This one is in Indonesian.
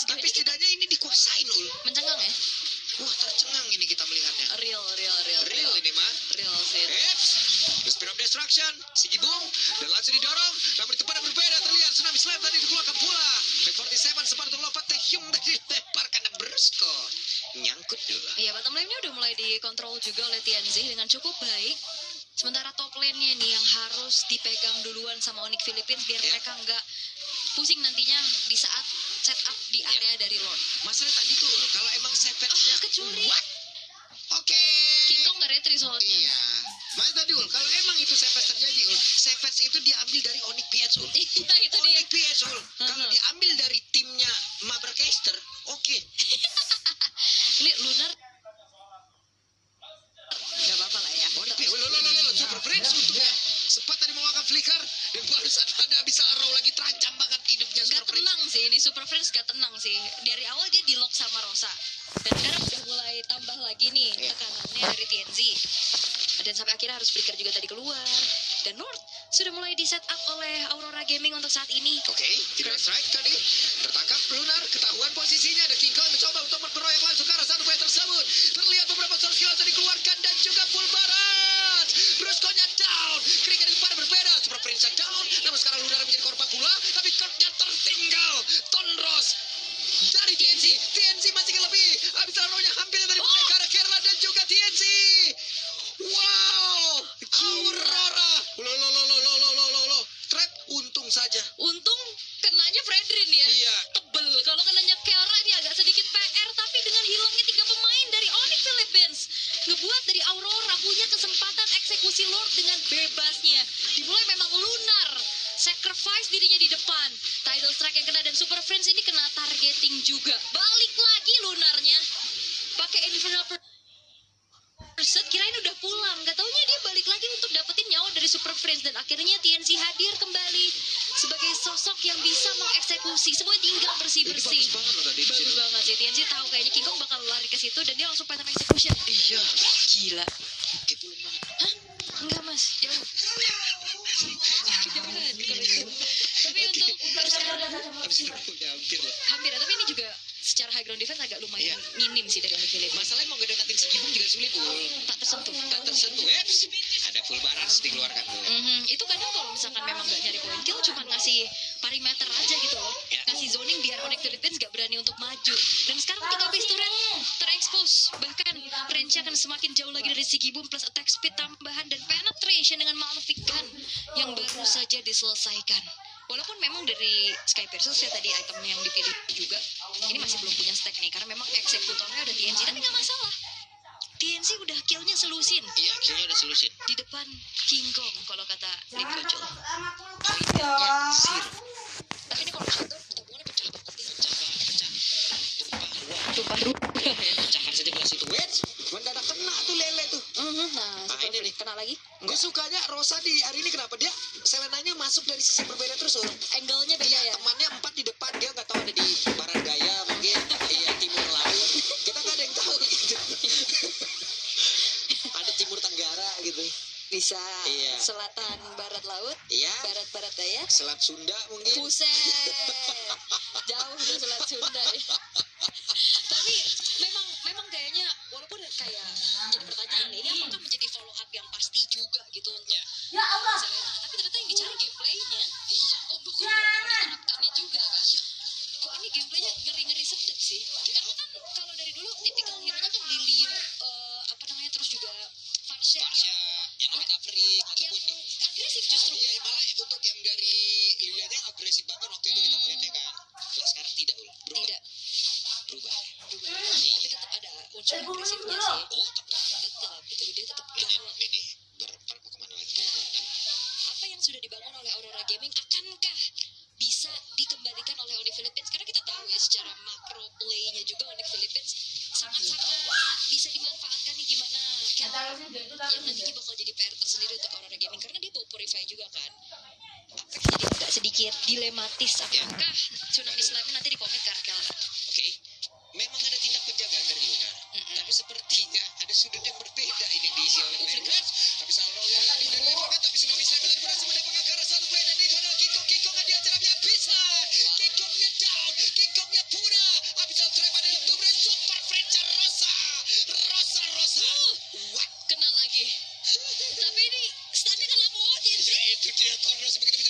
Tapi setidaknya ini dikuasain Ul. Mencenggang ya? Wah tercengang ini kita melihatnya. Real ini mah. Real sih. The Spear of Destruction, Sigi Boom, dan langsung didorong. Namun di tempat yang berbeda terlihat Tsunami Slam tadi dikeluarkan pula. Dan 47 sempat untuk lompat Taehyung tadi dilemparkan dan Brusko nyangkut dulu. Iya, bottom lane-nya udah mulai dikontrol juga oleh TNZ dengan cukup baik. Sementara top lane-nya nih yang harus dipegang duluan sama Onyx Philippines biar mereka nggak pusing nantinya di saat setup di area dari Lord. Masalah tadi tuh kalau emang Savage-nya kecuri. Oke. King Kong nggak retri soalnya. Iya. Mas tadi Ul, kalau emang itu Savage terjadi Ul, Savage itu diambil dari Onyx PH Ul. Iya, itu dia. Onyx PH Ul. Kalau diambil dari timnya Mabracaster, oke. Ini Lunar nggak apa-apa lah ya. Onyx PH, Super Prince untungnya sempat tadi melakukan flicker dan baru saat ada bisa row lagi terancam banget hidupnya Gak Super Prince. tenang sih, ini Super Friends gak tenang sih. Dari awal dia di lock sama Rosa. Dan sekarang udah mulai tambah lagi nih tekanannya dari TNZ. Dan sampai akhirnya harus flicker juga tadi keluar. Dan North sudah mulai di set up oleh Aurora Gaming untuk saat ini. Oke, tidak strike tadi. Tertangkap Lunar, ketahuan posisinya. Ada King Kong mencoba untuk beroyak langsung ke arah satu poin tersebut. Terlihat beberapa source kill langsung dikeluarkan dan juga full barat. Bruskonya down. Keringan di pada berbeda. Super Prince down. Namun sekarang Lunar menjadi korban pula. Tapi Kurtnya tertinggal. Tonros dari TNC. TNC masih lebih. Habis rohnya hampir dari mereka. Ada Kerla dan juga TNC. Wow. Aurora. Lo. Trap untung saja. Untung kenanya Fredrin ya. Iya. Tebel. Kalau kenanya Kelra ini agak sedikit PR. Tapi dengan hilangnya 3 pemain dari Onyx Philippines, ngebuat dari Aurora punya kesempatan eksekusi Lord dengan bebasnya. Dimulai memang Lunar sacrifice dirinya di depan. Tidal Strike yang kena dan Super Friends ini kena targeting juga. Balik lagi Lunarnya. Pakai Infernal Pursuit, kirain udah pulang. Gak taunya dia balik lagi untuk dapetin nyawa dari Super Friends. Dan akhirnya TNC hadir kembali sebagai sosok yang bisa mengeksekusi. Semuanya tinggal bersih-bersih. Bagus banget loh tadi. Bagus banget sih. TNC tahu kayaknya King Kong bakal lari ke situ dan dia langsung pattern execution. Iya. Gila. Itu lemah. Hah? Enggak mas, jauh. Kejauhan kalau itu. Tapi untuk Habis itu udah hampir lah. hampir, tapi ini juga secara high ground defense agak lumayan minim sih dari Onyx Philippines. Masalahnya mau ngedekatin Sigi Boom juga sulit Ul. Tak tersentuh. Tak tersentuh. Ada full baras dikeluarkan dulu. Itu kadang kalau misalkan memang nggak nyari point kill, cuma ngasih perimeter aja gitu loh. Ngasih zoning biar Onyx Philippines nggak berani untuk maju. Dan sekarang 3 base turret terekspos. Bahkan range akan semakin jauh lagi dari Sigi Boom plus attack speed tambahan dan penetration dengan Malefic Gun yang baru saja diselesaikan. Walaupun memang dari Sky Versus ya tadi item yang dipilih juga, ini masih belum punya stack nih karena memang eksekutornya udah TNC, tapi nggak masalah. TNC udah killnya selusin. Iya, killnya udah selusin. Di depan King Kong kalau kata Lim Kocol. Poinnya zero. Tapi ini kalau jatuh tabungannya pecah banget nih. Pecah. Tumpah ruah ya. Pecahan saja gelas itu. Mendadak kena tuh lele tuh. Nah, ini nih. kena lagi. Gue sukanya Rosa di hari ini kenapa dia Selenanya masuk dari sisi berbeda terus Ul. Angle-nya beda ya. Temannya 4 di depan, dia nggak tahu ada di barat gaya mungkin. Iya, timur laut. Kita nggak ada yang tahu gitu. Ada timur tenggara gitu. Bisa. Iya. Selatan barat laut. Iya. Barat daya. Selat Sunda mungkin. Buset. Jauh dari Selat Sunda ya. Tapi memang kayaknya walaupun kayak jadi pertanyaan ini apakah menjadi follow up yang pasti juga gitu untuk Ya Allah. Selena, tapi ternyata yang dicari gameplaynya combo-combo yang diterapkannya juga kan. Kok ini gameplaynya ngeri-ngeri sedep sih, karena kan kalau dari dulu tipikal hero-nya kan Lillian terus juga Farsha yang recovery yang agresif justru. Iya, malah untuk yang dari Liliannya agresif banget waktu itu kita melihatnya kan. Lah sekarang tidak Ul. Berubah. Tapi tetap ada unsur agresifnya sih. Oh, Tetap itu dia tetap galak. ini berempat mau kemana lagi? Apa yang sudah dibangun oleh Aurora Gaming akankah bisa dikembalikan oleh Onyx Philippines? Karena kita tahu ya secara makro play-nya juga Onyx Philippines sangat-sangat bisa dimanfaatkan nih gimana yang nantinya bakal jadi PR tersendiri untuk Aurora Gaming karena dia bawa Purify juga kan. Apex jadi agak sedikit dilematis apakah Tsunami Slime nanti dikomit ke Arkel. Oke. Memang ada tindak penjagaan dari Lunar. Tapi sepertinya ada sudut yang berbeda ini yang diisi oleh Flickers. Habis Aurora yang dilemparkan tapi Tsunami Slime tadi berhasil mendapatkan ke arah satu poin dan itu adalah King Kong yang diajar yang bisa. King Kongnya down. King Kongnya punah. kecil tornado sebegitu